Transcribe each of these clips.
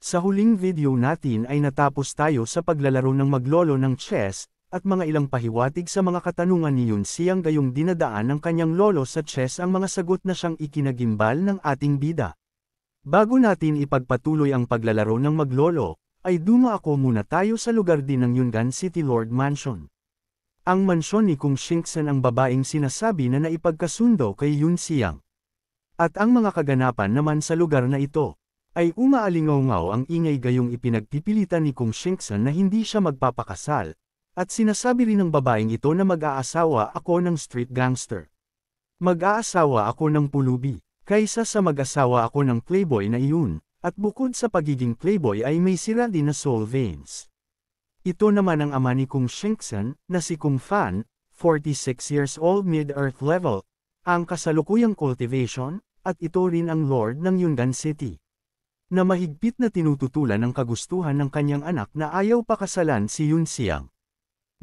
Sa huling video natin ay natapos tayo sa paglalaro ng maglolo ng chess, at mga ilang pahiwatig sa mga katanungan ni Yun Xiang gayong dinadaan ng kanyang lolo sa chess ang mga sagot na siyang ikinagimbal ng ating bida. Bago natin ipagpatuloy ang paglalaro ng maglolo, ay dumaako muna tayo sa lugar din ng Yungan City Lord Mansion. Ang mansyon ni Kung Shingxan ang babaeng sinasabi na naipagkasundo kay Yun Xiang. At ang mga kaganapan naman sa lugar na ito, ay umaalingaw-ngaw ang ingay gayong ipinagpipilitan ni Kung Shingxan na hindi siya magpapakasal, at sinasabi rin ng babaeng ito na mag-aasawa ako ng street gangster. Mag-aasawa ako ng pulubi, kaysa sa mag-asawa ako ng playboy na iyon, at bukod sa pagiging playboy ay may sira din na soul veins. Ito naman ang ama ni Kung Shingxan, na si Kung Fan, 46 years old mid-earth level, ang kasalukuyang cultivation, at ito rin ang lord ng Yungan City, na mahigpit na tinututulan ang kagustuhan ng kanyang anak na ayaw pakasalan si Yun Xiang.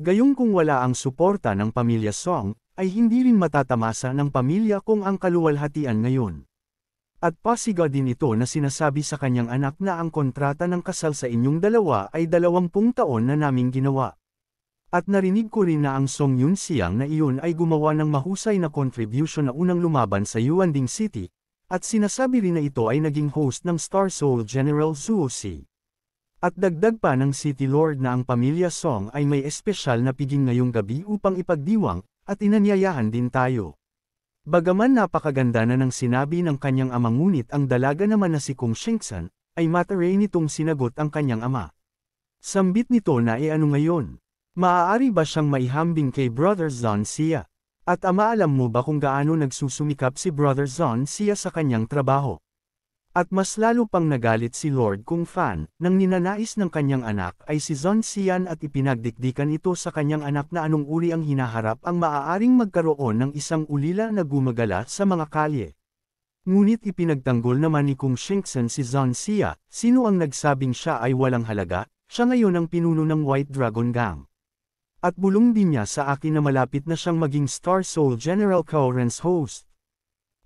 Gayong kung wala ang suporta ng pamilya Song, ay hindi rin matatamasa ng pamilya kung ang kaluwalhatian ngayon. At pasiga din ito na sinasabi sa kanyang anak na ang kontrata ng kasal sa inyong dalawa ay 20 taon na naming ginawa. At narinig ko rin na ang Song Yun Xiang na iyon ay gumawa ng mahusay na contribution na unang lumaban sa Yuanding City, at sinasabi rin na ito ay naging host ng Star Soul General Zhuo Si. At dagdag pa ng City Lord na ang pamilya Song ay may espesyal na piging ngayong gabi upang ipagdiwang, at inanyayahan din tayo. Bagaman napakaganda na ng sinabi ng kanyang ama ngunit ang dalaga naman na si Kung Shingxan, ay mataray nitong sinagot ang kanyang ama. Sambit nito na ano ngayon? Maaari ba siyang maihambing kay Brother Zon Xia? At ama alam mo ba kung gaano nagsusumikap si Brother Zon Xia sa kanyang trabaho? At mas lalo pang nagalit si Lord Kung Fan, nang ninanais ng kanyang anak ay si Zon Xian at ipinagdikdikan ito sa kanyang anak na anong uri ang hinaharap ang maaaring magkaroon ng isang ulila na gumagala sa mga kalye. Ngunit ipinagtanggol naman ni Kung Shingxan si Zon Xia, sino ang nagsabing siya ay walang halaga, siya ngayon ang pinuno ng White Dragon Gang. At bulong din niya sa akin na malapit na siyang maging Star Soul General Kaoren's host.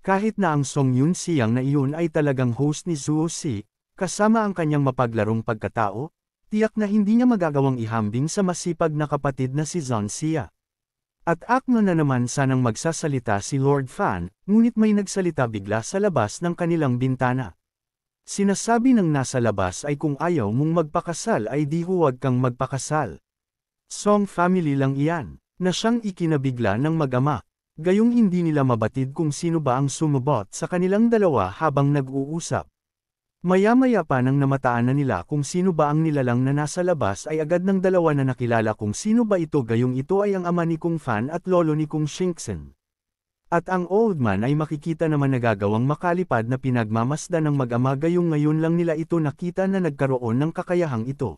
Kahit na ang Song Yun Xiang na iyon ay talagang host ni Zhuo Si, kasama ang kanyang mapaglarong pagkatao, tiyak na hindi niya magagawang ihambing sa masipag na kapatid na si Zon Xia. At akno na naman sanang magsasalita si Lord Fan, ngunit may nagsalita bigla sa labas ng kanilang bintana. Sinasabi ng nasa labas ay kung ayaw mong magpakasal ay di huwag kang magpakasal. Song family lang iyan, na siyang ikinabigla ng mag-ama. Gayong hindi nila mabatid kung sino ba ang sumubot sa kanilang dalawa habang nag-uusap. Maya-maya pa nang namataan na nila kung sino ba ang nilalang na nasa labas ay agad ng dalawa na nakilala kung sino ba ito gayong ito ay ang ama ni Kung Fan at lolo ni Kung Shingxan. At ang old man ay makikita naman nagagawang makalipad na pinagmamasdan ng mag-ama gayong ngayon lang nila ito nakita na nagkaroon ng kakayahang ito.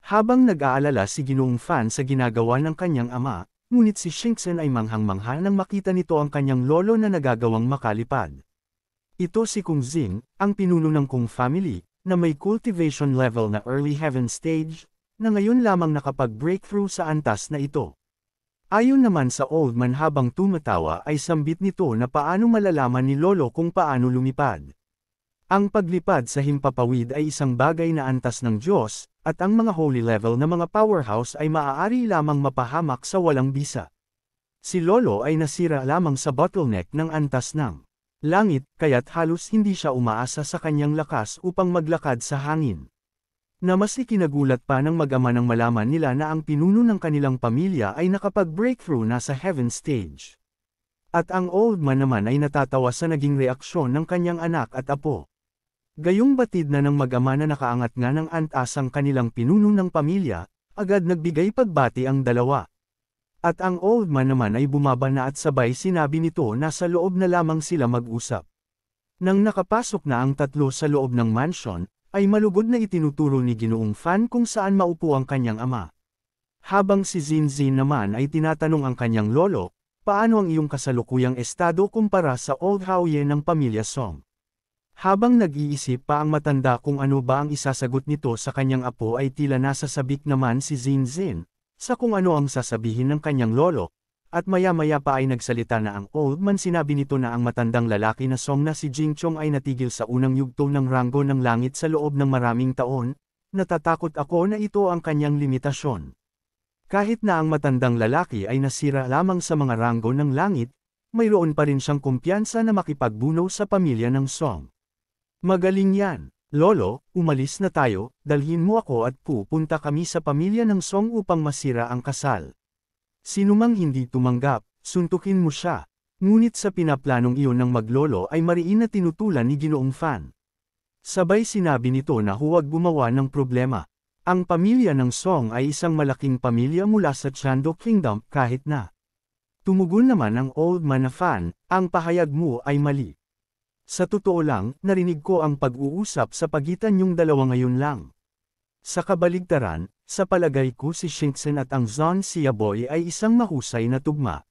Habang nag-aalala si Ginoong Fan sa ginagawa ng kanyang ama, ngunit si Shingxan ay manghang-mangha nang makita nito ang kanyang lolo na nagagawang makalipad. Ito si Kung Xing, ang pinuno ng Kung family, na may cultivation level na early heaven stage, na ngayon lamang nakapag-breakthrough sa antas na ito. Ayon naman sa old man habang tumatawa ay sambit nito na paano malalaman ni lolo kung paano lumipad. Ang paglipad sa himpapawid ay isang bagay na antas ng Diyos, at ang mga holy level na mga powerhouse ay maaari lamang mapahamak sa walang bisa. Si Lolo ay nasira lamang sa bottleneck ng antas ng langit, kaya't halos hindi siya umaasa sa kanyang lakas upang maglakad sa hangin. Na mas ikinagulat pa ng mag-ama nang malaman nila na ang pinuno ng kanilang pamilya ay nakapag-breakthrough na sa heaven stage. At ang old man naman ay natatawa sa naging reaksyon ng kanyang anak at apo. Gayong batid na ng mag-ama na nakaangat nga ng antas ang kanilang pinuno ng pamilya, agad nagbigay pagbati ang dalawa. At ang old man naman ay bumaba na at sabay sinabi nito na sa loob na lamang sila mag-usap. Nang nakapasok na ang tatlo sa loob ng mansion, ay malugod na itinuturo ni Ginoong Fan kung saan maupo ang kanyang ama. Habang si Zinzin naman ay tinatanong ang kanyang lolo, paano ang iyong kasalukuyang estado kumpara sa old Haoye ng pamilya Song? Habang nag-iisip pa ang matanda kung ano ba ang isasagot nito sa kanyang apo ay tila nasa sabik naman si Zinzin, sa kung ano ang sasabihin ng kanyang lolo, At maya-maya pa ay nagsalita na ang old man. Sinabi nito na ang matandang lalaki na Song na si Jingchong ay natigil sa unang yugto ng ranggo ng langit sa loob ng maraming taon. Natatakot ako na ito ang kanyang limitasyon. Kahit na ang matandang lalaki ay nasira lamang sa mga ranggo ng langit, mayroon pa rin siyang kumpiyansa na makipagbuno sa pamilya ng Song. Magaling yan. Lolo, umalis na tayo, dalhin mo ako at pupunta kami sa pamilya ng Song upang masira ang kasal. Sinumang hindi tumanggap, suntukin mo siya. Ngunit sa pinaplanong iyon ng maglolo ay mariin na tinutulan ni Ginoong Fan. Sabay sinabi nito na huwag gumawa ng problema. Ang pamilya ng Song ay isang malaking pamilya mula sa Chando Kingdom kahit na. Tumugon naman ang old man na Fan, ang pahayag mo ay mali. Sa totoo lang, narinig ko ang pag-uusap sa pagitan niyong dalawa ngayon lang. Sa kabaligtaran, sa palagay ko si Shingsen at ang Zon Siaboy ay isang mahusay na tugma.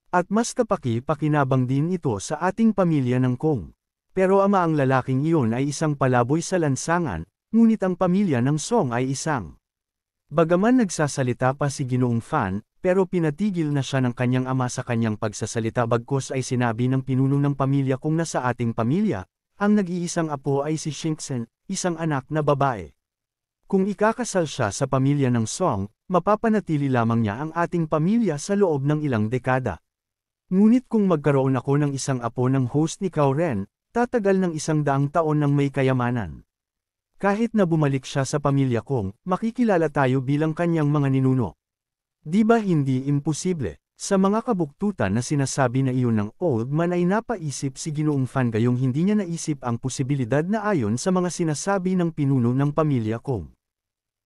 At mas kapaki-pakinabang din ito sa ating pamilya ng Kong. Pero ama ang lalaking iyon ay isang palaboy sa lansangan, ngunit ang pamilya ng Song ay isang. Bagaman nagsasalita pa si Ginoong Fan, pero pinatigil na siya ng kanyang ama sa kanyang pagsasalita bagkus ay sinabi ng pinuno ng pamilya kung nasa ating pamilya, ang nag-iisang apo ay si Shingsen, isang anak na babae. Kung ikakasal siya sa pamilya ng Song, mapapanatili lamang niya ang ating pamilya sa loob ng ilang dekada. Ngunit kung magkaroon ako ng isang apo ng host ni Cao Ren, tatagal ng 100 taon ng may kayamanan. Kahit na bumalik siya sa pamilya kong, makikilala tayo bilang kanyang mga ninuno. Di ba hindi imposible? Sa mga kabuktutan na sinasabi na iyon ng old man ay napaisip si Ginoong Fan gayong hindi niya naisip ang posibilidad na ayon sa mga sinasabi ng pinuno ng pamilya kong.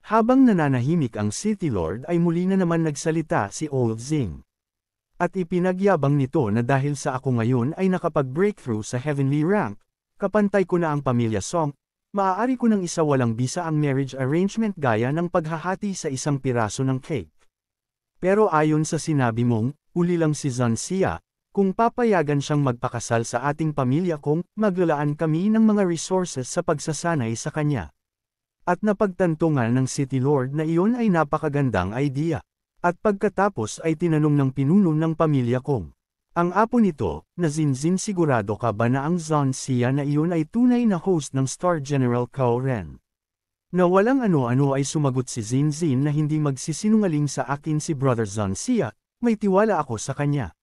Habang nananahimik ang City Lord ay muli na naman nagsalita si Old Zing. At ipinagyabang nito na dahil sa ako ngayon ay nakapag-breakthrough sa heavenly rank, kapantay ko na ang pamilya Song, maaari ko nang isawalang bisa ang marriage arrangement gaya ng paghahati sa isang piraso ng cake. Pero ayon sa sinabi mong, uli lang si Zon Sia, kung papayagan siyang magpakasal sa ating pamilya kong, maglalaan kami ng mga resources sa pagsasanay sa kanya. At napagtanto nga ng City Lord na iyon ay napakagandang idea. At pagkatapos ay tinanong ng pinuno ng pamilya kong. Ang apo nito, na Zinzin sigurado ka ba na ang Zon Sia na iyon ay tunay na host ng Star General Cao Ren? Na walang ano-ano ay sumagot si Zinzin na hindi magsisinungaling sa akin si Brother Zon Sia, may tiwala ako sa kanya.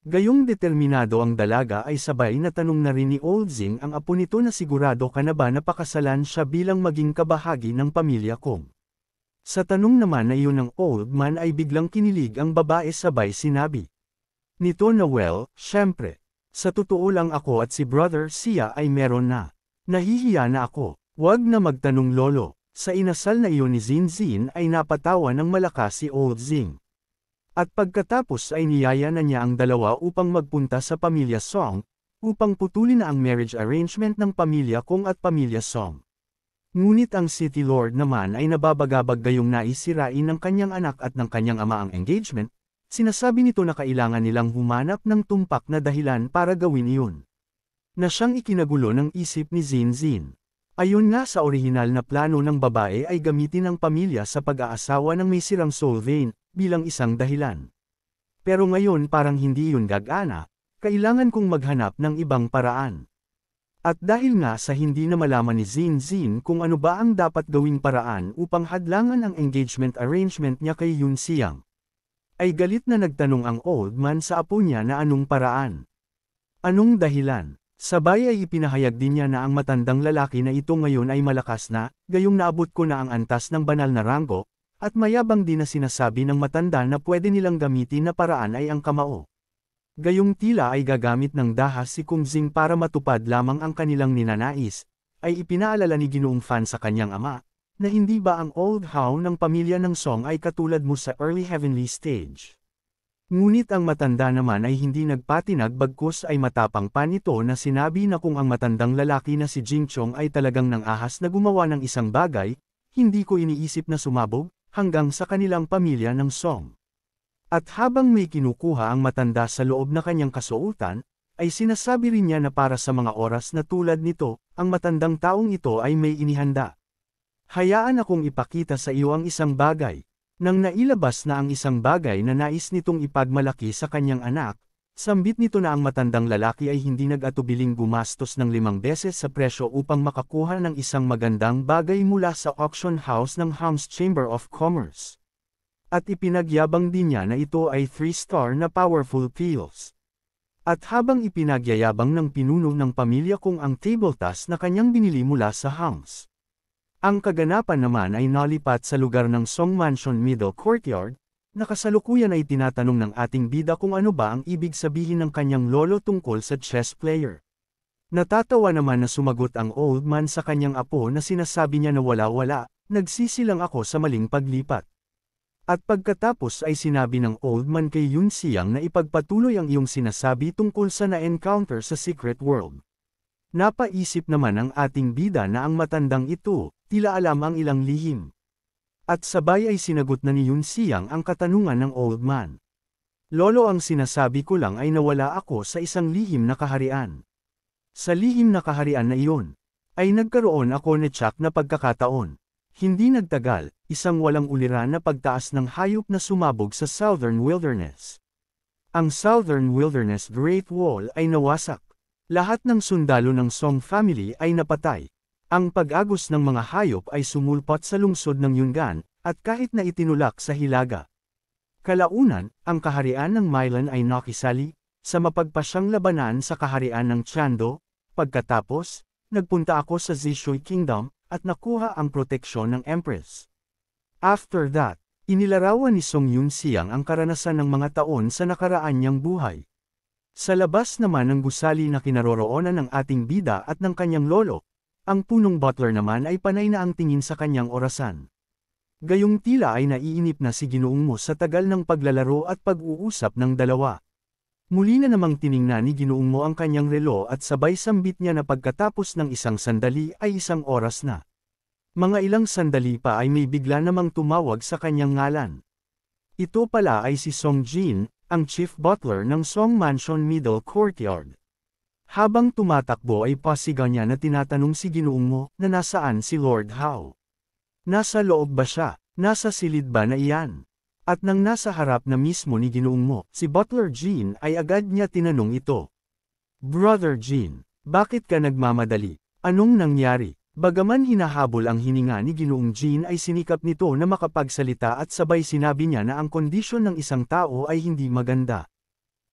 Gayong determinado ang dalaga ay sabay na tanong na rin ni Old Zing ang apo nito na sigurado ka na ba napakasalan siya bilang maging kabahagi ng pamilya kong. Sa tanong naman na iyon ng old man ay biglang kinilig ang babae sabay sinabi. Nito na well, syempre. Sa totoo lang ako at si Brother Sia ay meron na. Nahihiya na ako. Huwag na magtanong lolo. Sa inasal na iyon ni Zinzin ay napatawa ng malakas si Old Zing. At pagkatapos ay niyaya na niya ang dalawa upang magpunta sa pamilya Song, upang putulin na ang marriage arrangement ng pamilya Kong at pamilya Song. Ngunit ang City Lord naman ay nababagabag gayong naisirain ng kanyang anak at ng kanyang ama ang engagement, sinasabi nito na kailangan nilang humanap ng tumpak na dahilan para gawin iyon. Na siyang ikinagulo ng isip ni Zinzin. Ayon nga sa orihinal na plano ng babae ay gamitin ang pamilya sa pag-aasawa ng may sirang soul vein, bilang isang dahilan. Pero ngayon parang hindi yun gagana, kailangan kong maghanap ng ibang paraan. At dahil nga sa hindi na malaman ni Zinzin kung ano ba ang dapat gawing paraan upang hadlangan ang engagement arrangement niya kay Yun Xiang, ay galit na nagtanong ang old man sa apo niya na anong paraan. Anong dahilan? Sabay ay ipinahayag din niya na ang matandang lalaki na ito ngayon ay malakas na, gayong naabot ko na ang antas ng banal na ranggo, at mayabang din na sinasabi ng matanda na pwede nilang gamitin na paraan ay ang kamao. Gayong tila ay gagamit ng dahas si Kung Zing para matupad lamang ang kanilang ninanais, ay ipinaalala ni Ginoong Fan sa kanyang ama, na hindi ba ang old how ng pamilya ng Song ay katulad mo sa early heavenly stage. Ngunit ang matanda naman ay hindi nagpatinag bagkus ay matapang pa nito na sinabi na kung ang matandang lalaki na si Jingchong ay talagang nang-ahas na gumawa ng isang bagay, hindi ko iniisip na sumabog, hanggang sa kanilang pamilya ng Song. At habang may kinukuha ang matanda sa loob na kanyang kasuotan, ay sinasabi rin niya na para sa mga oras na tulad nito, ang matandang taong ito ay may inihanda. Hayaan akong ipakita sa iyo ang isang bagay. Nang nailabas na ang isang bagay na nais nitong ipagmalaki sa kanyang anak, sambit nito na ang matandang lalaki ay hindi nag-atubiling gumastos ng 5 beses sa presyo upang makakuha ng isang magandang bagay mula sa auction house ng Hams Chamber of Commerce. At ipinagyabang din niya na ito ay 3-star na powerful pills. At habang ipinagyayabang ng pinuno ng pamilya kung ang table task na kanyang binili mula sa Hams. Ang kaganapan naman ay nalipat sa lugar ng Song Mansion Middle Courtyard, na kasalukuyan ay tinatanong ng ating bida kung ano ba ang ibig sabihin ng kanyang lolo tungkol sa chess player. Natatawa naman na sumagot ang old man sa kanyang apo na sinasabi niya na wala-wala, nagsisilang ako sa maling paglipat. At pagkatapos ay sinabi ng old man kay Yun Xiang na ipagpatuloy ang iyong sinasabi tungkol sa na-encounter sa Secret World. Napaisip naman ang ating bida na ang matandang ito, tila alam ang ilang lihim. At sabay ay sinagot na ni Yun Xiang ang katanungan ng old man. Lolo, ang sinasabi ko lang ay nawala ako sa isang lihim na kaharian. Sa lihim na kaharian na iyon, ay nagkaroon ako ni Chuck na pagkakataon. Hindi nagtagal, isang walang uliran na pagtaas ng hayop na sumabog sa Southern Wilderness. Ang Southern Wilderness Great Wall ay nawasak. Lahat ng sundalo ng Song family ay napatay. Ang pag-agos ng mga hayop ay sumulpot sa lungsod ng Yungan, at kahit na itinulak sa Hilaga. Kalaunan, ang kaharian ng Milan ay nakisali, sa mapagpasyang labanan sa kaharian ng Chando. Pagkatapos, nagpunta ako sa Zishui Kingdom, at nakuha ang proteksyon ng Empress. After that, inilarawan ni Song Yun Xiang ang karanasan ng mga taon sa nakaraan niyang buhay. Sa labas naman ng gusali na kinaroroonan ng ating bida at ng kanyang lolo, ang punong butler naman ay panay na ang tingin sa kanyang orasan. Gayong tila ay naiinip na si Ginoong Mo sa tagal ng paglalaro at pag-uusap ng dalawa. Muli na namang tiningnan ni Ginoong Mo ang kanyang relo at sabay sambit niya na pagkatapos ng isang sandali ay 1 oras na. Mga ilang sandali pa ay may bigla namang tumawag sa kanyang ngalan. Ito pala ay si Song Jin, ang chief butler ng Song Mansion Middle Courtyard. Habang tumatakbo ay pasigaw niya na tinatanong si Ginoong Mo na nasaan si Lord Hao. Nasa loob ba siya? Nasa silid ba na iyan? At nang nasa harap na mismo ni Ginoong Mo, si Butler Jean ay agad niya tinanong ito. Brother Jean, bakit ka nagmamadali? Anong nangyari? Bagaman hinahabol ang hininga ni Ginoong Jean ay sinikap nito na makapagsalita at sabay sinabi niya na ang kondisyon ng isang tao ay hindi maganda.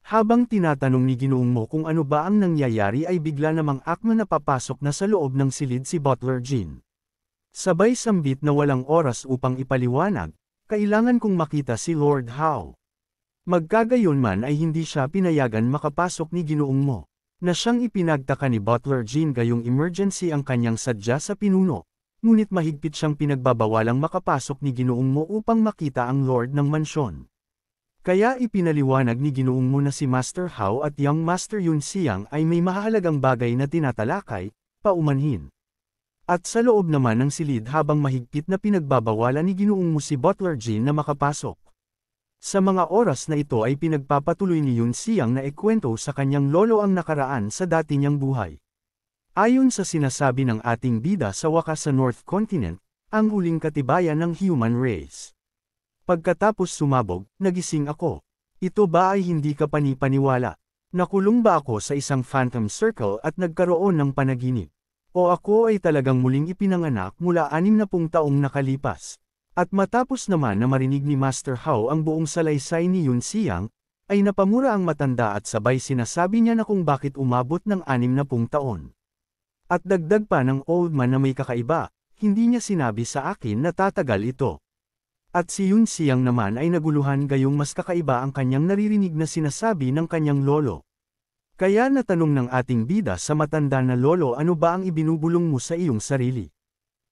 Habang tinatanong ni Ginoong Mo kung ano ba ang nangyayari ay bigla namang akma na papasok na sa loob ng silid si Butler Jean. Sabay sambit na walang oras upang ipaliwanag, kailangan kong makita si Lord Hao. Magkagayon man ay hindi siya pinayagan makapasok ni Ginoong Mo, na siyang ipinagtaka ni Butler Jean gayong emergency ang kanyang sadya sa pinuno, ngunit mahigpit siyang pinagbabawalang makapasok ni Ginoong Mo upang makita ang Lord ng mansyon. Kaya ipinaliwanag ni Ginoong Mo na si Master Hao at Young Master Yun Xiang ay may mahalagang bagay na tinatalakay, paumanhin. At sa loob naman ng silid habang mahigpit na pinagbabawalan ni Ginoong Mo si Butler Jean na makapasok. Sa mga oras na ito ay pinagpapatuloy ni Yun Xiang na ikwento sa kanyang lolo ang nakaraan sa dati niyang buhay. Ayon sa sinasabi ng ating bida sa wakas sa North Continent, ang huling katibayan ng human race. Pagkatapos sumabog, nagising ako. Ito ba ay hindi ka panipaniwala? Nakulong ba ako sa isang phantom circle at nagkaroon ng panaginip? O ako ay talagang muling ipinanganak mula 60 taong nakalipas? At matapos naman na marinig ni Master Hao ang buong salaysay ni Yun Xiang, ay napamura ang matanda at sabay sinasabi niya na kung bakit umabot ng 60 taon. At dagdag pa ng old man na may kakaiba, hindi niya sinabi sa akin na tatagal ito. At si Yun Xiang naman ay naguluhan gayong mas kakaiba ang kanyang naririnig na sinasabi ng kanyang lolo. Kaya natanong ng ating bida sa matanda na lolo, ano ba ang ibinubulong mo sa iyong sarili?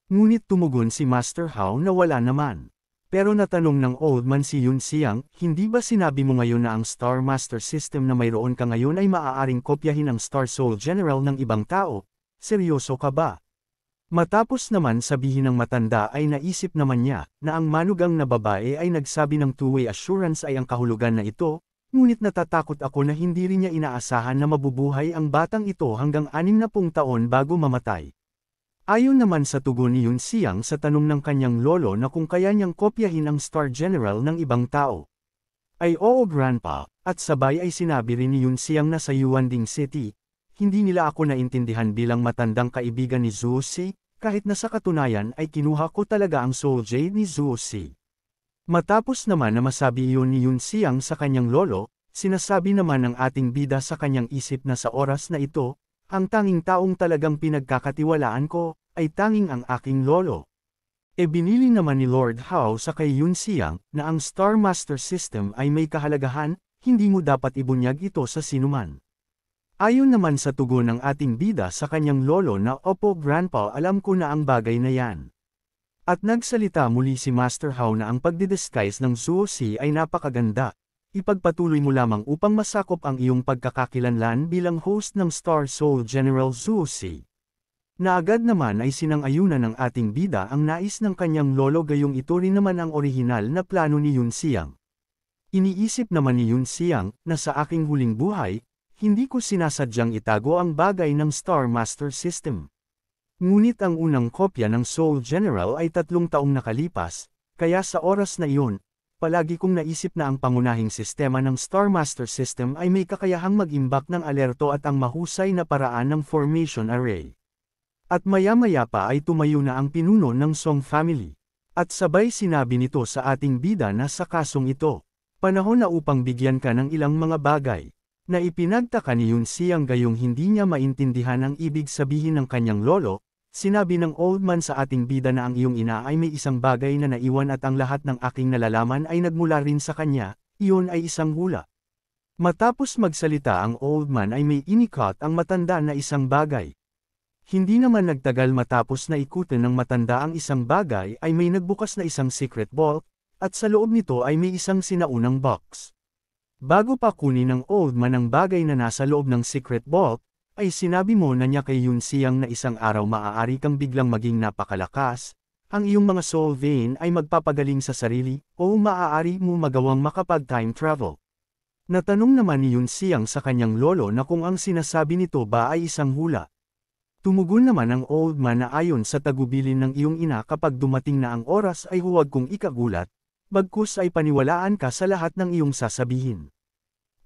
Ngunit tumugon si Master Hao na wala naman. Pero natanong ng old man si Yun Xiang, hindi ba sinabi mo ngayon na ang Star Master System na mayroon ka ngayon ay maaaring kopyahin ang Star Soul General ng ibang tao? Seryoso ka ba? Matapos naman sabihin ng matanda ay naisip naman niya, na ang manugang na babae ay nagsabi ng two-way assurance ay ang kahulugan na ito, ngunit natatakot ako na hindi rin niya inaasahan na mabubuhay ang batang ito hanggang 60 taon bago mamatay. Ayon naman sa tugon ni Yun Xiang sa tanong ng kanyang lolo na kung kaya niyang kopyahin ang Star General ng ibang tao. Ay oo grandpa, at sabay ay sinabi rin ni Yun Xiang na sa Yuanding City, hindi nila ako naintindihan bilang matandang kaibigan ni Zhuo Si, kahit na sa katunayan ay kinuha ko talaga ang Soul Jade ni Zhuo Si. Matapos naman na masabi iyon ni Yun Xiang sa kanyang lolo, sinasabi naman ng ating bida sa kanyang isip na sa oras na ito, ang tanging taong talagang pinagkakatiwalaan ko, ay tanging ang aking lolo. E binili naman ni Lord Hao sa kay Yun Xiang, na ang Star Master System ay may kahalagahan, hindi mo dapat ibunyag ito sa sinuman. Ayon naman sa tugon ng ating bida sa kanyang lolo na opo grandpa alam ko na ang bagay na yan. At nagsalita muli si Master Hao na ang pagdidisguise ng Zhuo Si ay napakaganda. Ipagpatuloy mo lamang upang masakop ang iyong pagkakakilanlan bilang host ng Star Soul General Zhuo Si. Na agad naman ay sinang-ayunan ng ating bida ang nais ng kanyang lolo gayong ito rin naman ang orihinal na plano ni Yun Xiang. Iniisip naman ni Yun Xiang na sa aking huling buhay, hindi ko sinasadyang itago ang bagay ng Star Master System. Ngunit ang unang kopya ng Soul General ay 3 taong nakalipas, kaya sa oras na iyon, palagi kong naisip na ang pangunahing sistema ng Star Master System ay may kakayahang mag-imbak ng alerto at ang mahusay na paraan ng formation array. At maya-maya pa ay tumayo na ang pinuno ng Song family. At sabay sinabi nito sa ating bida na sa kasong ito, panahon na upang bigyan ka ng ilang mga bagay, na ipinagtaka ni Yun Xiang gayong hindi niya maintindihan ang ibig sabihin ng kanyang lolo. Sinabi ng old man sa ating bida na ang iyong ina ay may isang bagay na naiwan at ang lahat ng aking nalalaman ay nagmula rin sa kanya, iyon ay isang hula. Matapos magsalita ang old man ay may inikot ang matanda na isang bagay. Hindi naman nagtagal matapos na ikutin ng matanda ang isang bagay ay may nagbukas na isang secret vault, at sa loob nito ay may isang sinaunang box. Bago pa kunin ng old man ang bagay na nasa loob ng secret vault, ay sinabi mo na niya kay Yun Xiang na isang araw maaari kang biglang maging napakalakas, ang iyong mga soul vein ay magpapagaling sa sarili, o maaari mo magawang makapag-time travel. Natanong naman ni Yun Xiang sa kanyang lolo na kung ang sinasabi nito ba ay isang hula. Tumugon naman ang old man na ayon sa tagubilin ng iyong ina kapag dumating na ang oras ay huwag kong ikagulat, bagkus ay paniwalaan ka sa lahat ng iyong sasabihin.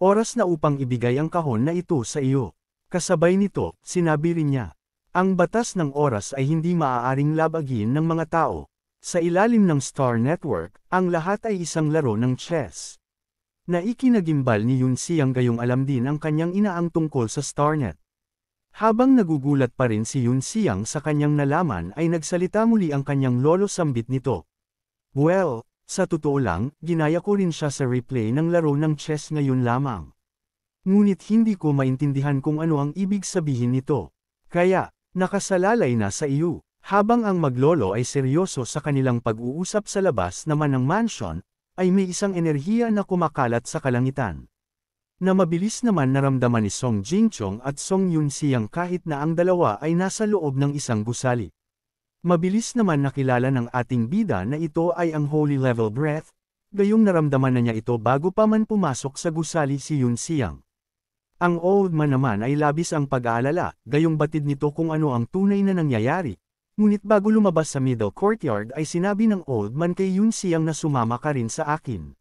Oras na upang ibigay ang kahon na ito sa iyo. Kasabay nito, sinabi rin niya, ang batas ng oras ay hindi maaaring labagin ng mga tao. Sa ilalim ng Star Network, ang lahat ay isang laro ng chess. Na ikinagimbal ni Yun Xiang gayong alam din ang kanyang inaang tungkol sa Starnet. Habang nagugulat pa rin si Yun Xiang sa kanyang nalaman ay nagsalita muli ang kanyang lolo sambit nito. Well, sa totoo lang, ginaya ko rin siya sa replay ng laro ng chess ngayon lamang. Ngunit hindi ko maintindihan kung ano ang ibig sabihin nito. Kaya, nakasalalay na sa iyo. Habang ang maglolo ay seryoso sa kanilang pag-uusap sa labas naman ng mansion, ay may isang enerhiya na kumakalat sa kalangitan. Na mabilis naman naramdaman ni Song Jingchong at Song Yun Xiang kahit na ang dalawa ay nasa loob ng isang gusali. Mabilis naman nakilala ng ating bida na ito ay ang Holy Level Breath, gayong naramdaman na niya ito bago pa man pumasok sa gusali si Yun Xiang. Ang old man naman ay labis ang pag-aalala, gayong batid nito kung ano ang tunay na nangyayari. Ngunit bago lumabas sa middle courtyard ay sinabi ng old man kay Yun Xiang na sumama ka rin sa akin.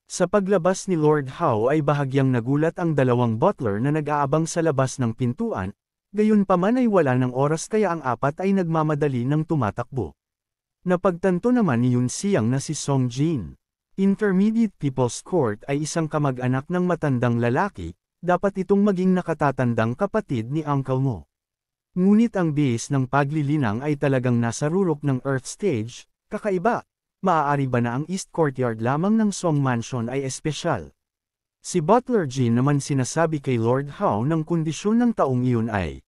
Sa paglabas ni Lord Hao ay bahagyang nagulat ang dalawang butler na nag-aabang sa labas ng pintuan, gayon pa man ay wala ng oras kaya ang apat ay nagmamadali ng tumatakbo. Napagtanto naman ni Yun Xiang na si Song Jin. Intermediate People's Court ay isang kamag-anak ng matandang lalaki, dapat itong maging nakatatandang kapatid ni uncle mo. Ngunit ang base ng paglilinang ay talagang nasa rurok ng Earth Stage, kakaiba. Maaari ba na ang East Courtyard lamang ng Song Mansion ay espesyal? Si Butler Jin naman sinasabi kay Lord Hao ng kondisyon ng taong iyon ay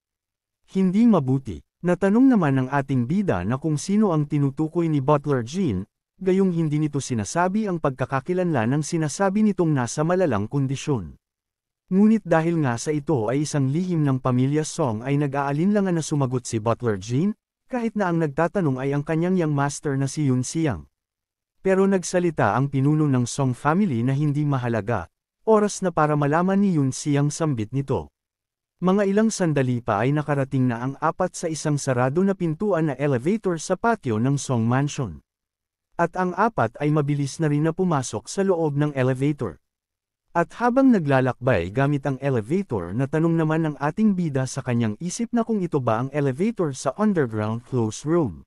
hindi mabuti. Natanong naman ng ating bida na kung sino ang tinutukoy ni Butler Jin, gayong hindi nito sinasabi ang pagkakakilanlan ng sinasabi nitong nasa malalang kondisyon. Ngunit dahil nga sa ito ay isang lihim ng pamilya Song ay nag-aalinlangan na sumagot si Butler Jin, kahit na ang nagtatanong ay ang kanyang young master na si Yun Xiang. Pero nagsalita ang pinuno ng Song family na hindi mahalaga, oras na para malaman ni Yun Xiang sambit nito. Mga ilang sandali pa ay nakarating na ang apat sa isang sarado na pintuan na elevator sa patio ng Song Mansion. At ang apat ay mabilis na rin na pumasok sa loob ng elevator. At habang naglalakbay gamit ang elevator, natanong naman ng ating bida sa kanyang isip na kung ito ba ang elevator sa underground close room.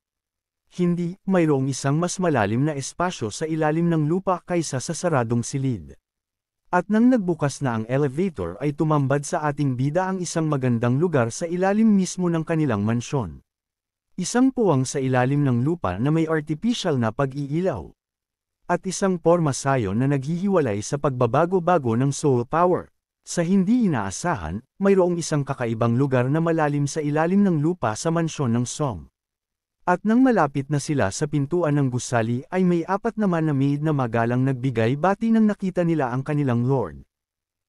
Hindi, mayroong isang mas malalim na espasyo sa ilalim ng lupa kaysa sa saradong silid. At nang nagbukas na ang elevator ay tumambad sa ating bida ang isang magandang lugar sa ilalim mismo ng kanilang mansyon. Isang puwang sa ilalim ng lupa na may artificial na pag-iilaw. At isang pormasayon na naghihiwalay sa pagbabago-bago ng soul power. Sa hindi inaasahan, mayroong isang kakaibang lugar na malalim sa ilalim ng lupa sa mansyon ng Song. At nang malapit na sila sa pintuan ng gusali ay may apat naman na maid na magalang nagbigay bati nang nakita nila ang kanilang lord.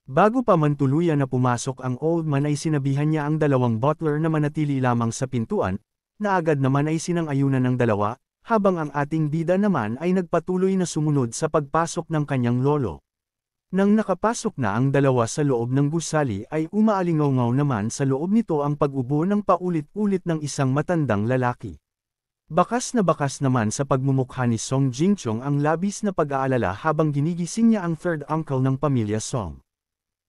Bago pa man tuluyan na pumasok ang old man ay sinabihan niya ang dalawang butler na manatili lamang sa pintuan, na agad naman ay sinang-ayunan ng dalawa, habang ang ating bida naman ay nagpatuloy na sumunod sa pagpasok ng kanyang lolo. Nang nakapasok na ang dalawa sa loob ng gusali ay umaalingaw-ngaw naman sa loob nito ang pag-ubo ng paulit-ulit ng isang matandang lalaki. Bakas naman sa pagmumukha ni Song Jingchong ang labis na pag-aalala habang ginigising niya ang third uncle ng pamilya Song.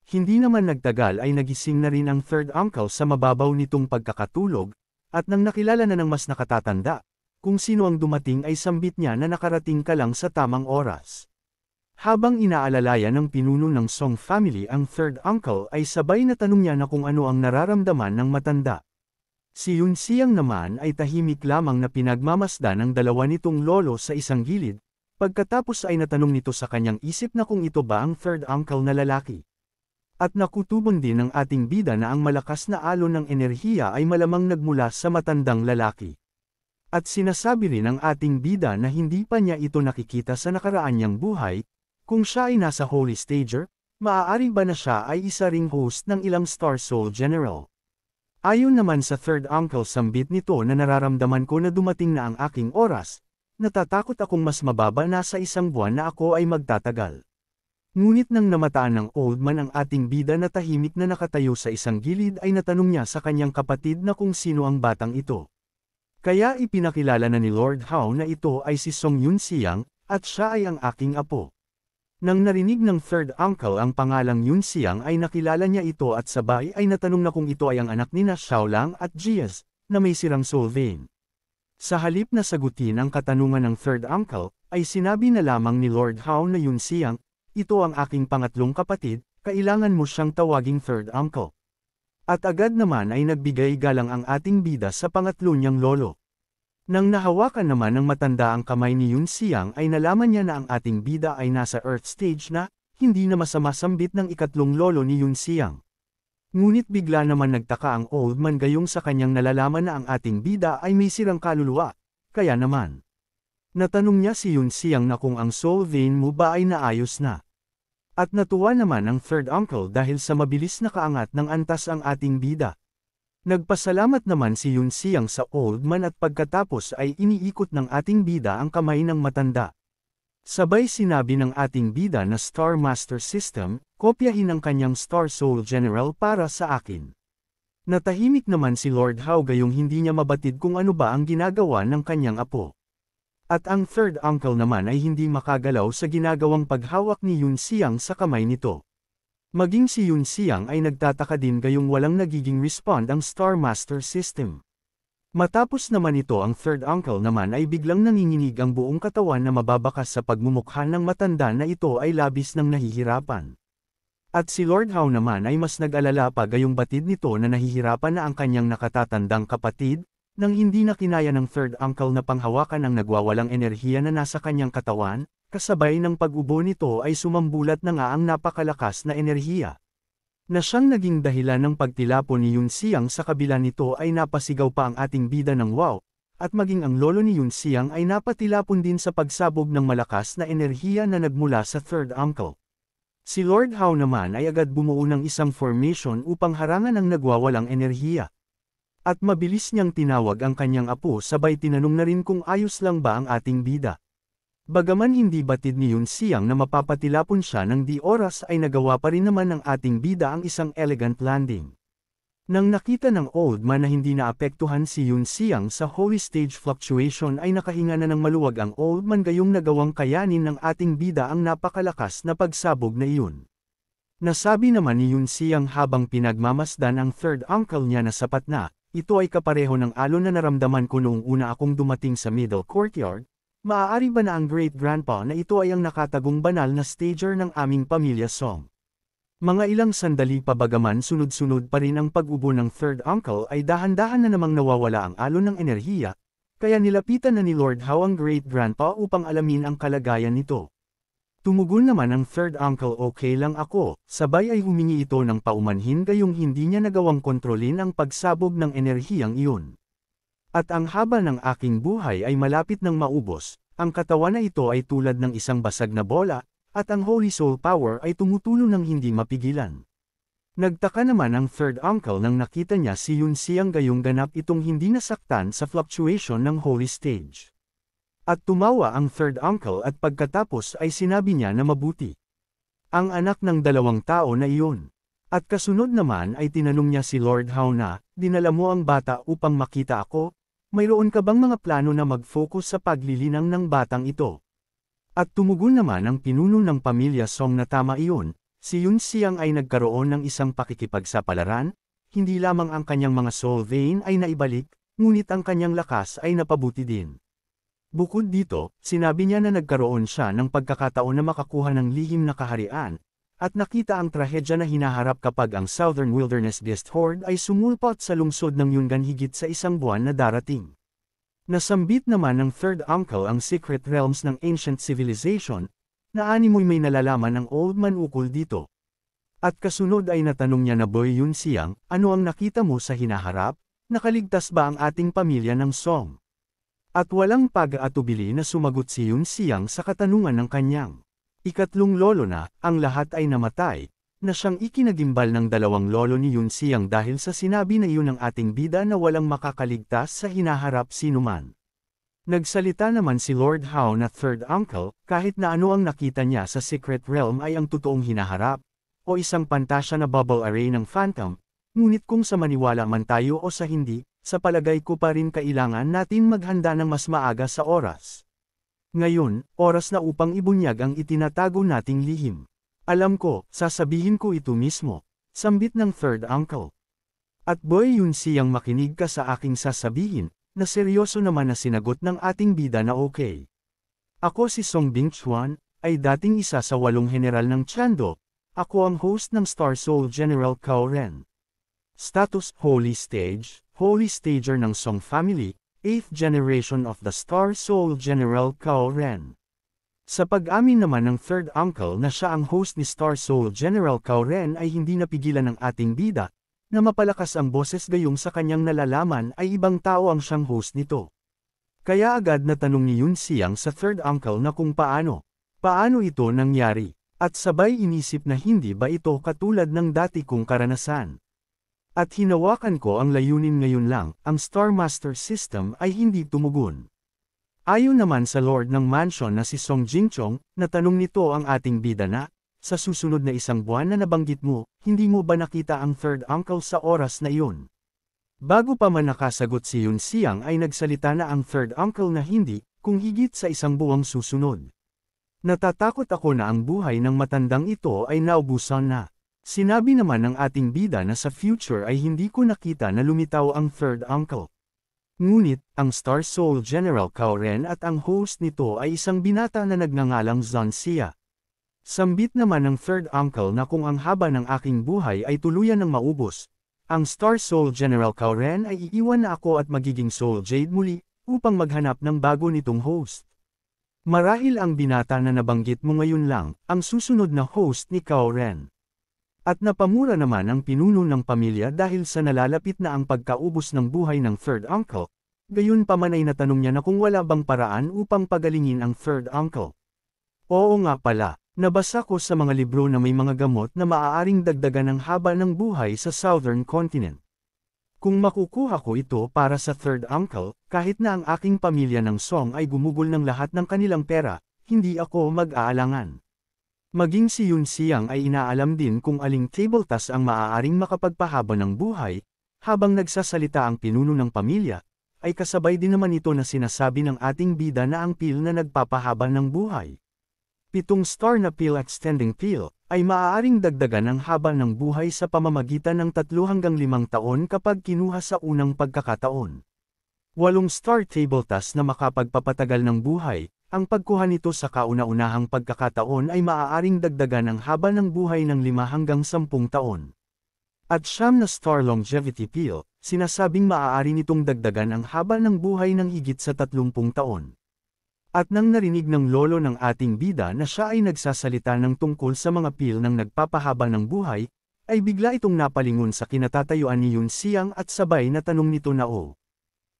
Hindi naman nagtagal ay nagising na rin ang third uncle sa mababaw nitong pagkakatulog, at nang nakilala na ng mas nakatatanda, kung sino ang dumating ay sambit niya na nakarating ka lang sa tamang oras. Habang inaalalayan ng pinuno ng Song family ang third uncle ay sabay na tanong niya na kung ano ang nararamdaman ng matanda. Si Yun Siyang naman ay tahimik lamang na pinagmamasdan ng dalawa nitong lolo sa isang gilid, pagkatapos ay natanong nito sa kanyang isip na kung ito ba ang third uncle na lalaki. At nakutubon din ng ating bida na ang malakas na alon ng enerhiya ay malamang nagmula sa matandang lalaki. At sinasabi rin ng ating bida na hindi pa niya ito nakikita sa nakaraan niyang buhay, kung siya ay nasa Holy Stager, maaari ba na siya ay isa ring host ng ilang Star Soul General. Ayon naman sa third uncle sambit nito na nararamdaman ko na dumating na ang aking oras, natatakot akong mas mababa na sa isang buwan na ako ay magtatagal. Ngunit nang namataan ng old man ang ating bida na tahimik na nakatayo sa isang gilid ay natanong niya sa kanyang kapatid na kung sino ang batang ito. Kaya ipinakilala na ni Lord Hao na ito ay si Song Yun Siyang, at siya ay ang aking apo. Nang narinig ng third uncle ang pangalang Yun Siyang ay nakilala niya ito at sabay ay natanong na kung ito ay ang anak nina Xiaolang at Jias, na may sirang soul vein. Sa halip na sagutin ang katanungan ng third uncle, ay sinabi na lamang ni Lord Hao na Yun Siyang, ito ang aking pangatlong kapatid, kailangan mo siyang tawaging third uncle. At agad naman ay nagbigay galang ang ating bida sa pangatlo niyang lolo. Nang nahawakan naman ng matanda ang kamay ni Yun Siyang ay nalaman niya na ang ating bida ay nasa Earth stage na, hindi na masama sambit ng ikatlong lolo ni Yun Siyang. Ngunit bigla naman nagtaka ang old man gayong sa kanyang nalalaman na ang ating bida ay may sirang kaluluwa, kaya naman. Natanong niya si Yun Siyang na kung ang soul vein mo ba ay naayos na. At natuwa naman ang third uncle dahil sa mabilis na kaangat ng antas ang ating bida. Nagpasalamat naman si Yun Siyang sa old man at pagkatapos ay iniikot ng ating bida ang kamay ng matanda. Sabay sinabi ng ating bida na Star Master System, kopyahin ang kanyang Star Soul General para sa akin. Natahimik naman si Lord Hao gayong hindi niya mabatid kung ano ba ang ginagawa ng kanyang apo. At ang third uncle naman ay hindi makagalaw sa ginagawang paghawak ni Yun Siyang sa kamay nito. Maging si Yun Siyang ay nagtataka din gayong walang nagiging respond ang Star Master System. Matapos naman ito ang third uncle naman ay biglang nanginginig ang buong katawan na mababakas sa pagmumukha ng matanda na ito ay labis ng nahihirapan. At si Lord Hao naman ay mas nag-alala pa gayong batid nito na nahihirapan na ang kanyang nakatatandang kapatid, nang hindi na kinaya ng third uncle na panghawakan ang nagwawalang enerhiya na nasa kanyang katawan, kasabay ng pag-ubo nito ay sumambulat na nga ang napakalakas na enerhiya. Na siyang naging dahilan ng pagtilapon ni Yun Siyang sa kabila nito ay napasigaw pa ang ating bida ng wow, at maging ang lolo ni Yun Siyang ay napatilapon din sa pagsabog ng malakas na enerhiya na nagmula sa third uncle. Si Lord Hao naman ay agad bumuo ng isang formation upang harangan ang nagwawalang enerhiya. At mabilis niyang tinawag ang kanyang apo sabay tinanong na rin kung ayos lang ba ang ating bida. Bagaman hindi batid ni Yun Siyang na mapapatilapon siya ng di oras ay nagawa pa rin naman ng ating bida ang isang elegant landing. Nang nakita ng old man na hindi naapektuhan si Yun Xiang sa holy stage fluctuation ay nakahinga na ng maluwag ang old man gayong nagawang kayanin ng ating bida ang napakalakas na pagsabog na iyon. Nasabi naman ni Yun Xiang habang pinagmamasdan ang third uncle niya na sapat na, ito ay kapareho ng alon na naramdaman ko noong una akong dumating sa middle courtyard. Maaari ba na ang great-grandpa na ito ay ang nakatagong banal na stager ng aming pamilya Song? Mga ilang sandali pa bagaman sunod-sunod pa rin ang pag-ubo ng third uncle ay dahan-dahan na namang nawawala ang alon ng enerhiya, kaya nilapitan na ni Lord Hao ang great-grandpa upang alamin ang kalagayan nito. Tumugon naman ang third uncle okay lang ako, sabay ay humingi ito ng paumanhin gayong hindi niya nagawang kontrolin ang pagsabog ng enerhiyang iyon. At ang haba ng aking buhay ay malapit ng maubos, ang katawan na ito ay tulad ng isang basag na bola, at ang Holy Soul Power ay tumutulo ng hindi mapigilan. Nagtaka naman ang third uncle nang nakita niya si Yun Xiang gayong ganap itong hindi nasaktan sa fluctuation ng Holy Stage. At tumawa ang third uncle at pagkatapos ay sinabi niya na mabuti. Ang anak ng dalawang tao na iyon. At kasunod naman ay tinanong niya si Lord Hao na, dinala mo ang bata upang makita ako? Mayroon ka bang mga plano na mag-focus sa paglilinang ng batang ito? At tumugon naman ang pinuno ng pamilya Song na tama iyon, si Yun Xiang ay nagkaroon ng isang pakikipagsapalaran, hindi lamang ang kanyang mga soul vein ay naibalik, ngunit ang kanyang lakas ay napabuti din. Bukod dito, sinabi niya na nagkaroon siya ng pagkakataon na makakuha ng lihim na kaharian, at nakita ang trahedya na hinaharap kapag ang Southern Wilderness Beast Horde ay sumulpot sa lungsod ng Yungan higit sa isang buwan na darating. Nasambit naman ng third uncle ang secret realms ng ancient civilization, na animoy may nalalaman ng old man ukol dito. At kasunod ay natanong niya na Boy Yun Xiang, ano ang nakita mo sa hinaharap? Nakaligtas ba ang ating pamilya ng Song? At walang pag-aatubili na sumagot si Yun Xiang sa katanungan ng kanyang ikatlong lolo na, ang lahat ay namatay, na siyang ikinagimbal ng dalawang lolo ni Yun Xiang dahil sa sinabi na iyon ng ating bida na walang makakaligtas sa hinaharap sinuman. Nagsalita naman si Lord Hao na third uncle, kahit na ano ang nakita niya sa secret realm ay ang totoong hinaharap, o isang pantasya na bubble array ng phantom, ngunit kung sa maniwala man tayo o sa hindi, sa palagay ko pa rin kailangan natin maghanda ng mas maaga sa oras. Ngayon, oras na upang ibunyag ang itinatago nating lihim. Alam ko, sasabihin ko ito mismo, sambit ng third uncle. At Boy Yun Xiang makinig ka sa aking sasabihin, na seryoso naman na sinagot ng ating bida na okay. Ako si Song Bingchuan, ay dating isa sa 8 general ng Tiando. Ako ang host ng Star Soul General Cao Ren. Status, Holy Stage, Holy Stager ng Song Family, 8th generation of the Star Soul General Cao Ren. Sa pag-amin naman ng third uncle na siya ang host ni Star Soul General Cao Ren ay hindi napigilan ng ating bida, na mapalakas ang boses gayong sa kanyang nalalaman ay ibang tao ang siyang host nito. Kaya agad na tanong ni Yun Xiang sa third uncle na kung paano ito nangyari, at sabay inisip na hindi ba ito katulad ng dati kong karanasan. At hinawakan ko ang layunin ngayon lang, ang Star Master System ay hindi tumugon. Ayon naman sa Lord ng Mansion na si Song Jingchong, natanong nito ang ating bida na, sa susunod na isang buwan na nabanggit mo, hindi mo ba nakita ang third uncle sa oras na iyon? Bago pa man nakasagot si Yun Xiang ay nagsalita na ang third uncle na hindi, kung higit sa isang buwang susunod. Natatakot ako na ang buhay ng matandang ito ay naubusan na. Sinabi naman ng ating bida na sa future ay hindi ko nakita na lumitaw ang third uncle. Ngunit, ang Star Soul General Cao Ren at ang host nito ay isang binata na nagngangalang Zhan Xia. Sambit naman ng third uncle na kung ang haba ng aking buhay ay tuluyan ng maubos, ang Star Soul General Cao Ren ay iiwan na ako at magiging Soul Jade muli, upang maghanap ng bago nitong host. Marahil ang binata na nabanggit mo ngayon lang, ang susunod na host ni Cao Ren. At napamura naman ang pinuno ng pamilya dahil sa nalalapit na ang pagkaubos ng buhay ng third uncle, gayon pa man ay natanong niya na kung wala bang paraan upang pagalingin ang third uncle. Oo nga pala, nabasa ko sa mga libro na may mga gamot na maaaring dagdagan ng haba ng buhay sa Southern Continent. Kung makukuha ko ito para sa third uncle, kahit na ang aking pamilya ng Song ay gumugol ng lahat ng kanilang pera, hindi ako mag-aalangan. Maging si Yun Xiang ay inaalam din kung aling tabletas ang maaaring makapagpahaba ng buhay, Habang nagsasalita ang pinuno ng pamilya, ay kasabay din naman ito na sinasabi ng ating bida na ang pill na nagpapahaba ng buhay. 7-star na pill extending pill, ay maaaring dagdagan ang haba ng buhay sa pamamagitan ng 3 hanggang 5 taon kapag kinuha sa unang pagkakataon. 8-star table task na makapagpapatagal ng buhay, ang pagkuha nito sa kauna-unahang pagkakataon ay maaaring dagdagan ang haba ng buhay ng 5 hanggang 10 taon. At 9-star longevity pill, sinasabing maaari nitong dagdagan ang haba ng buhay ng higit sa 30 taon. At nang narinig ng lolo ng ating bida na siya ay nagsasalita ng tungkol sa mga pill ng nagpapahaba ng buhay, ay bigla itong napalingon sa kinatatayuan ni Yun Xiang at sabay na tanong nito na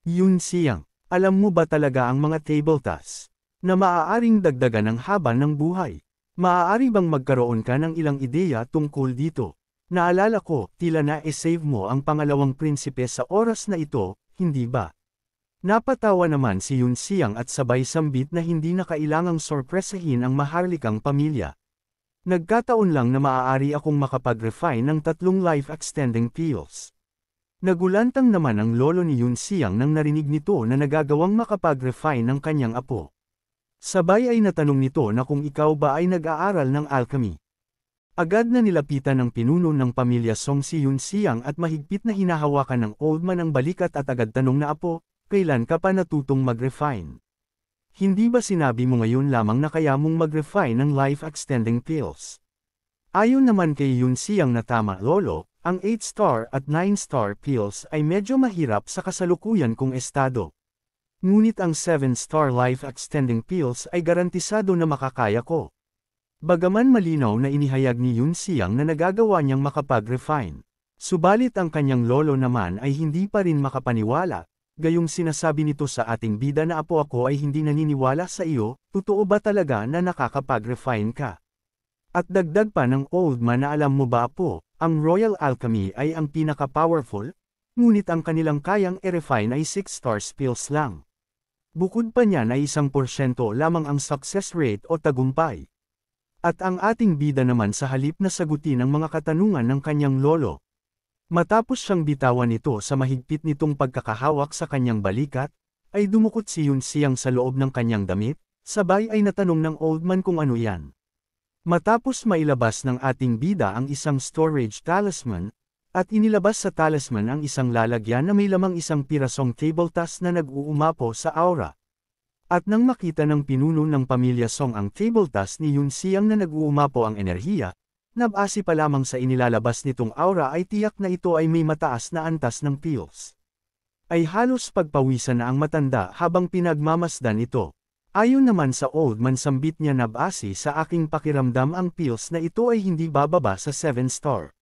Yun Xiang, alam mo ba talaga ang mga table tasks na maaaring dagdagan ang haba ng buhay? Maaari bang magkaroon ka ng ilang ideya tungkol dito? Naalala ko, tila na-save mo ang pangalawang prinsipe sa oras na ito, hindi ba? Napatawa naman si Yun Xiang at sabay sambit na hindi na kailangang sorpresahin ang maharlikang pamilya. Nagkataon lang na maaari akong makapag-refine ng 3 life-extending pills. Nagulantang naman ang lolo ni Yun Xiang nang narinig nito na nagagawang makapag-refine ng kanyang apo. Sabay ay natanong nito na kung ikaw ba ay nag-aaral ng alchemy. Agad na nilapitan ng pinuno ng pamilya Song si Yun Xiang at mahigpit na hinahawakan ng old man ang balikat at agad tanong na apo, kailan ka pa natutong mag-refine? Hindi ba sinabi mo ngayon lamang na kaya mong mag-refine ng life-extending pills? Ayon naman kay Yun Xiang na tama lolo, ang 8-star at 9-star pills ay medyo mahirap sa kasalukuyan kong estado. Ngunit ang 7-star life-extending pills ay garantisado na makakaya ko. Bagaman malinaw na inihayag ni Yun Xiang na nagagawa niyang makapag-refine. Subalit ang kanyang lolo naman ay hindi pa rin makapaniwala, gayong sinasabi nito sa ating bida na apo ako ay hindi naniniwala sa iyo, totoo ba talaga na nakakapag-refine ka? At dagdag pa ng old man na alam mo ba apo, ang Royal Alchemy ay ang pinaka-powerful, ngunit ang kanilang kayang i-refine ay 6-star pills lang. Bukod pa niyan ay 1% lamang ang success rate o tagumpay. At ang ating bida naman sa halip na sagutin ang mga katanungan ng kanyang lolo. Matapos siyang bitawan ito sa mahigpit nitong pagkakahawak sa kanyang balikat, ay dumukot si Yun Xiang sa loob ng kanyang damit, sabay ay natanong ng old man kung ano yan. Matapos mailabas ng ating bida ang isang storage talisman, at inilabas sa talisman ang isang lalagyan na may lamang isang pirasong table task na nag-uumapo sa aura. At nang makita ng pinuno ng pamilya Song ang table task ni Yun Xiang na nag-uumapo ang enerhiya, nabasi pa lamang sa inilalabas nitong aura ay tiyak na ito ay may mataas na antas ng pills. Ay halos pagpawisan na ang matanda habang pinagmamasdan ito. Ayon naman sa old man sambit niya nabasi sa aking pakiramdam ang pills na ito ay hindi bababa sa 7-star.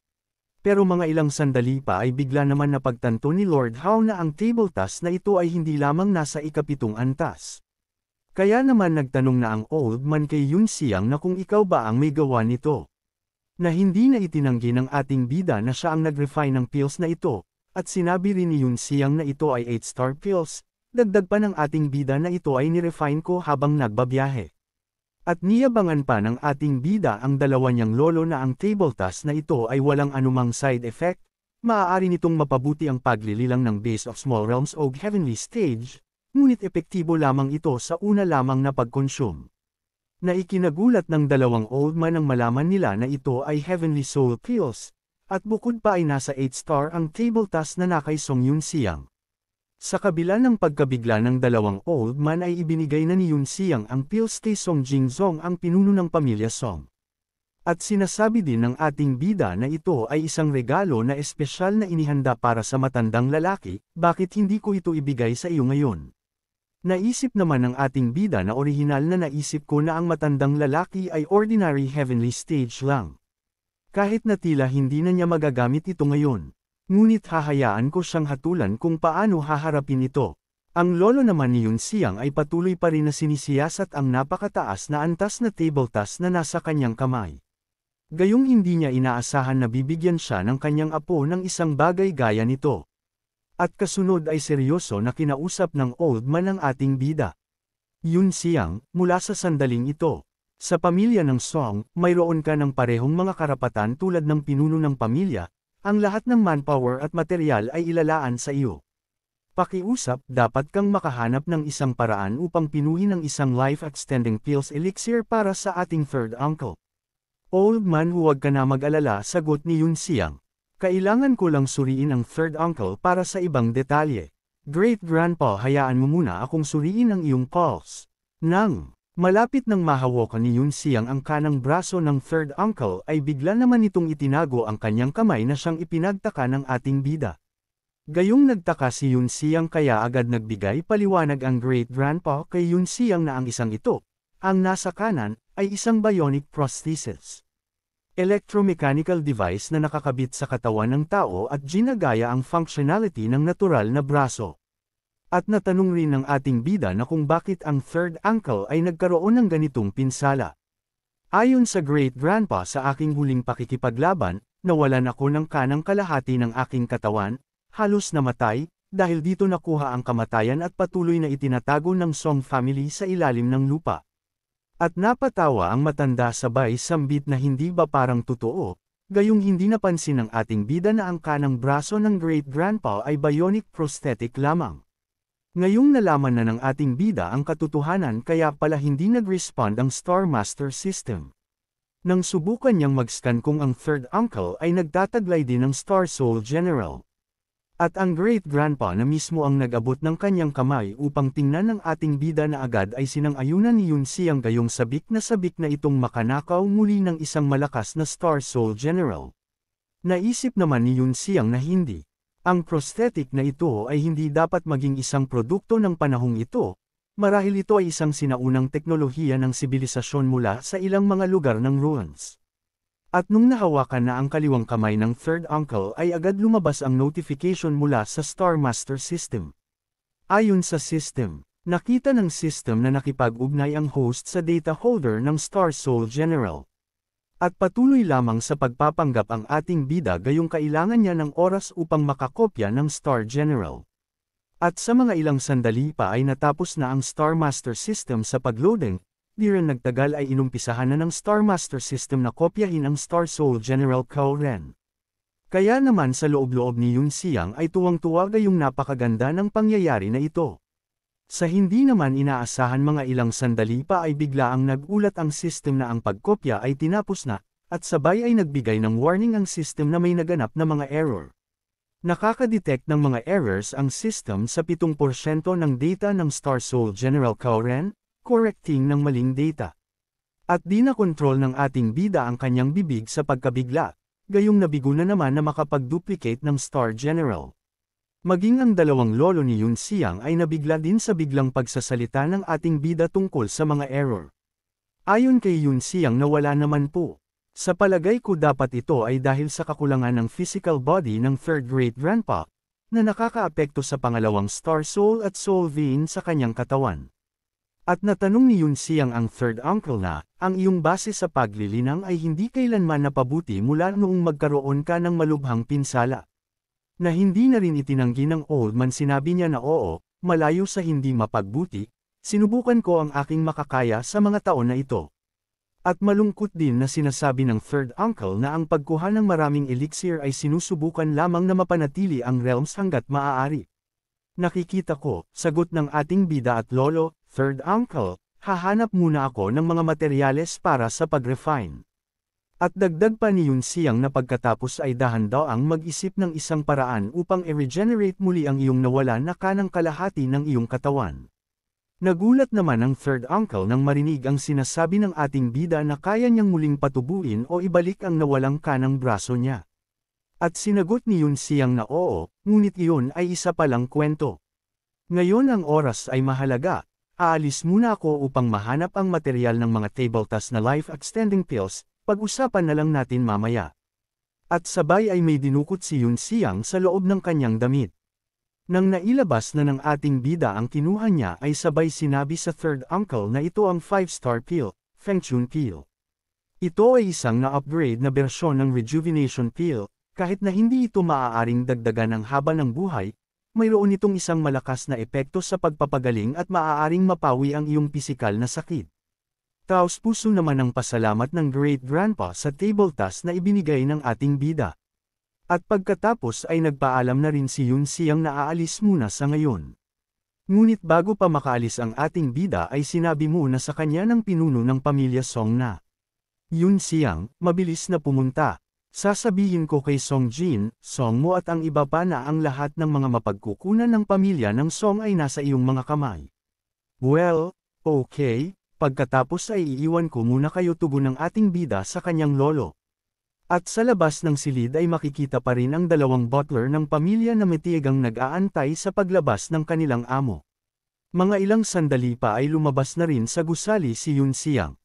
Pero mga ilang sandali pa ay bigla naman napagtanto ni Lord Hao na ang table task na ito ay hindi lamang nasa ika-7 antas. Kaya naman nagtanong na ang old man kay Yun Xiang na kung ikaw ba ang may gawa nito. Na hindi na itinanggi ng ating bida na siya ang nag-refine ng pills na ito, at sinabi rin ni Yun Xiang na ito ay 8-star pills, dagdag pa ng ating bida na ito ay nirefine ko habang nagbabiyahe. At niyabangan pa ng ating bida ang dalawa niyang lolo na ang table task na ito ay walang anumang side effect, maaari nitong mapabuti ang paglililang ng Base of Small Realms o Heavenly Stage, ngunit epektibo lamang ito sa una lamang na pag-consume. Na ikinagulat ng dalawang old man ang malaman nila na ito ay Heavenly Soul Pills, at bukod pa ay nasa 8-star ang table task na nakay Song Yun Xiang. Sa kabila ng pagkabigla ng dalawang old man ay ibinigay na ni Yun Xiang ang pills kay Song Jingzong ang pinuno ng pamilya Song. At sinasabi din ng ating bida na ito ay isang regalo na espesyal na inihanda para sa matandang lalaki, bakit hindi ko ito ibigay sa iyo ngayon? Naisip naman ng ating bida na orihinal na naisip ko na ang matandang lalaki ay ordinary heavenly stage lang. Kahit na tila hindi na niya magagamit ito ngayon. Ngunit hahayaan ko siyang hatulan kung paano haharapin ito. Ang lolo naman ni Yun Xiang ay patuloy pa rin na sinisiyasat ang napakataas na antas na table task na nasa kanyang kamay. Gayong hindi niya inaasahan na bibigyan siya ng kanyang apo ng isang bagay gaya nito. At kasunod ay seryoso na kinausap ng old man ang ating bida. Yun Xiang, mula sa sandaling ito. Sa pamilya ng Song, mayroon ka ng parehong mga karapatan tulad ng pinuno ng pamilya, ang lahat ng manpower at material ay ilalaan sa iyo. Pakiusap, dapat kang makahanap ng isang paraan upang pinuhin ang isang life-extending pills elixir para sa ating third uncle. Old man, huwag ka na mag-alala, sagot ni Yun Xiang. Kailangan ko lang suriin ang third uncle para sa ibang detalye. Great Grandpa, hayaan mo muna akong suriin ang iyong pulse. Nang malapit nang mahawakan ni Yun Xiang ang kanang braso ng third uncle ay bigla naman itong itinago ang kanyang kamay na siyang ipinagtaka ng ating bida. Gayong nagtaka si Yun Xiang kaya agad nagbigay paliwanag ang Great Grandpa kay Yun Xiang na ang isang ito, ang nasa kanan, ay isang bionic prosthesis. Electromechanical device na nakakabit sa katawan ng tao at ginagaya ang functionality ng natural na braso. At natanong rin ng ating bida na kung bakit ang third uncle ay nagkaroon ng ganitong pinsala. Ayon sa Great Grandpa, sa aking huling pakikipaglaban, nawalan ako ng kanang kalahati ng aking katawan, halos namatay, dahil dito nakuha ang kamatayan at patuloy na itinatago ng Song family sa ilalim ng lupa. At napatawa ang matanda sabay sambit na hindi ba parang totoo, gayong hindi napansin ng ating bida na ang kanang braso ng Great Grandpa ay bionic prosthetic lamang. Ngayong nalaman na ng ating bida ang katotohanan kaya pala hindi nag-respond ang Star Master System. Nang subukan niyang mag-scan kung ang third uncle ay nagtataglay din ng Star Soul General. At ang Great Grandpa na mismo ang nag-abot ng kanyang kamay upang tingnan ng ating bida na agad ay sinang-ayunan ni Yun Xiang gayong sabik na itong makanakaw muli ng isang malakas na Star Soul General. Naisip naman ni Yun Xiang na hindi. Ang prosthetic na ito ay hindi dapat maging isang produkto ng panahong ito, marahil ito ay isang sinaunang teknolohiya ng sibilisasyon mula sa ilang mga lugar ng ruins. At nung nahawakan na ang kaliwang kamay ng third uncle ay agad lumabas ang notification mula sa Star Master System. Ayon sa system, nakita ng system na nakipag-ugnay ang host sa data holder ng Star Soul General. At patuloy lamang sa pagpapanggap ang ating bida gayong kailangan niya ng oras upang makakopya ng Star General. At sa mga ilang sandali pa ay natapos na ang Star Master System sa pagloading. Di rin nagtagal ay inumpisahan na ng Star Master System na kopyahin ang Star Soul General Cao Ren. Kaya naman sa loob-loob ni Yun Xiang ay tuwang-tuwa gayong napakaganda ng pangyayari na ito. Sa hindi naman inaasahan mga ilang sandali pa ay bigla ang nag-ulat ang system na ang pagkopya ay tinapos na, at sabay ay nagbigay ng warning ang system na may naganap na mga error. Nakaka-detect ng mga errors ang system sa 7% ng data ng Star Soul General Cao Ren, correcting ng maling data. At di na kontrol ng ating bida ang kanyang bibig sa pagkabigla, gayong nabigo na naman na makapag-duplicate ng Star General. Maging ang dalawang lolo ni Yun Xiang ay nabigla din sa biglang pagsasalita ng ating bida tungkol sa mga error. Ayon kay Yun Xiang na wala naman po. Sa palagay ko dapat ito ay dahil sa kakulangan ng physical body ng third Great Grandpa, na nakakaapekto sa pangalawang Star Soul at Soul Vein sa kanyang katawan. At natanong ni Yun Xiang ang third uncle na, ang iyong base sa paglilinang ay hindi kailanman napabuti mula noong magkaroon ka ng malubhang pinsala. Na hindi na rin itinanggi ng old man, sinabi niya na oo, malayo sa hindi mapagbuti, sinubukan ko ang aking makakaya sa mga taon na ito. At malungkot din na sinasabi ng third uncle na ang pagkuha ng maraming elixir ay sinusubukan lamang na mapanatili ang realms hanggat maaari. Nakikita ko, sagot ng ating bida at lolo, third uncle, hahanap muna ako ng mga materyales para sa pag-refine. At dagdag pa ni Yun Xiang na pagkatapos ay dahan-daang mag-isip ng isang paraan upang i-regenerate muli ang iyong nawala na kanang kalahati ng iyong katawan. Nagulat naman ang third uncle nang marinig ang sinasabi ng ating bida na kaya niyang muling patubuin o ibalik ang nawalang kanang braso niya. At sinagot ni Yun Xiang na oo, ngunit iyon ay isa palang kwento. Ngayon ang oras ay mahalaga, aalis muna ako upang mahanap ang material ng mga tabletas na life-extending pills, pag-usapan na lang natin mamaya. At sabay ay may dinukot si Yun Xiang sa loob ng kanyang damit. Nang nailabas na ng ating bida ang kinuha niya ay sabay sinabi sa third uncle na ito ang 5-star pill, Feng Chun pill. Ito ay isang na-upgrade na bersyon ng rejuvenation pill, kahit na hindi ito maaaring dagdagan ng haba ng buhay, mayroon itong isang malakas na epekto sa pagpapagaling at maaaring mapawi ang iyong pisikal na sakit. Taos-puso naman ang pasalamat ng Great Grandpa sa table task na ibinigay ng ating bida. At pagkatapos ay nagpaalam na rin si Yun Xiang na aalis muna sa ngayon. Ngunit bago pa makaalis ang ating bida ay sinabi muna sa kanya ng pinuno ng pamilya Song na, Yun Xiang, mabilis na pumunta. Sasabihin ko kay Song Jin, Song mo at ang iba pa na ang lahat ng mga mapagkukunan ng pamilya ng Song ay nasa iyong mga kamay. Well, okay, pagkatapos ay iiwan ko muna kayo tugon ng ating bida sa kanyang lolo. At sa labas ng silid ay makikita pa rin ang dalawang butler ng pamilya na matiyagang nag-aantay sa paglabas ng kanilang amo. Mga ilang sandali pa ay lumabas na rin sa gusali si Yun Xiang.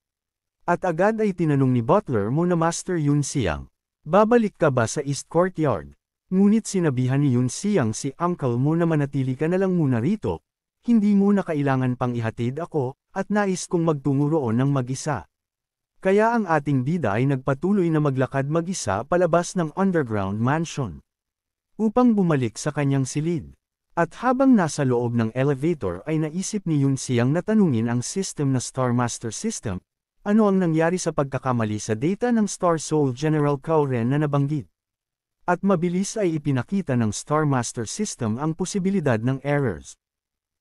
At agad ay tinanong ni butler mo na Master Yun Xiang, babalik ka ba sa East Courtyard? Ngunit sinabihan ni Yun Xiang si uncle mo na manatili ka na lang muna rito, hindi mo na kailangan pang ihatid ako, at nais kong magtungo roon ng mag-isa. Kaya ang ating bida ay nagpatuloy na maglakad mag-isa palabas ng underground mansion. Upang bumalik sa kanyang silid. At habang nasa loob ng elevator ay naisip ni Yun Xiang na tanungin ang system na Star Master System, ano ang nangyari sa pagkakamali sa data ng Star Soul General Cao Ren na nabanggit. At mabilis ay ipinakita ng Star Master System ang posibilidad ng errors.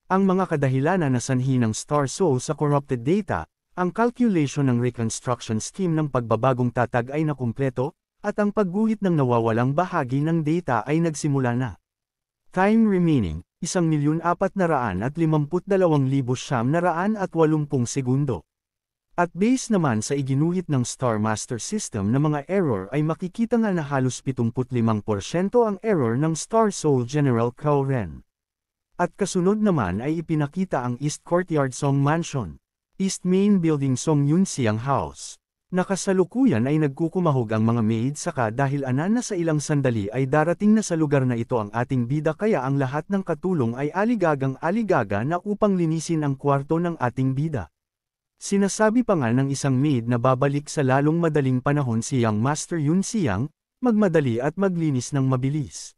Ang mga kadahilanan na sanhi ng Star Soul sa corrupted data, ang calculation ng reconstruction scheme ng pagbabagong tatag ay nakumpleto, at ang pagguhit ng nawawalang bahagi ng data ay nagsimula na. Time remaining, 1,452,980 segundo. At base naman sa iginuhit ng Star Master System na mga error ay makikita nga na halos 75% ang error ng Star Soul General Cao Ren. At kasunod naman ay ipinakita ang East Courtyard Song Mansion. East Main Building Song Yun Xiang House. Nakasalukuyan ay nagkukumahog ang mga maid saka dahil anan na sa ilang sandali ay darating na sa lugar na ito ang ating bida kaya ang lahat ng katulong ay aligagang-aligaga na upang linisin ang kwarto ng ating bida. Sinasabi pa nga ng isang maid na babalik sa lalong madaling panahon si Young Master Yun Xiang, magmadali at maglinis ng mabilis.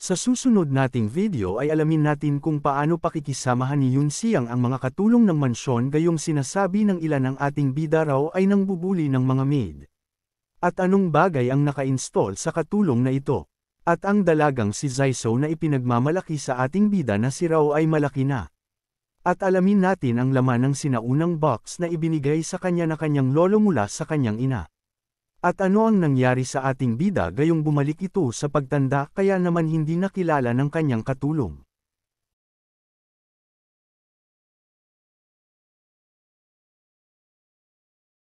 Sa susunod nating video ay alamin natin kung paano pakikisamahan ni Yun Xiang ang mga katulong ng mansyon gayong sinasabi ng ilan ng ating bida raw ay nangbubuli ng mga maid. At anong bagay ang naka-install sa katulong na ito? At ang dalagang si Zaiso na ipinagmamalaki sa ating bida na si raw ay malaki na. At alamin natin ang laman ng sinaunang box na ibinigay sa kanya na kanyang lolo mula sa kanyang ina. At ano ang nangyari sa ating bida gayong bumalik ito sa pagtanda kaya naman hindi nakilala ng kanyang katulong.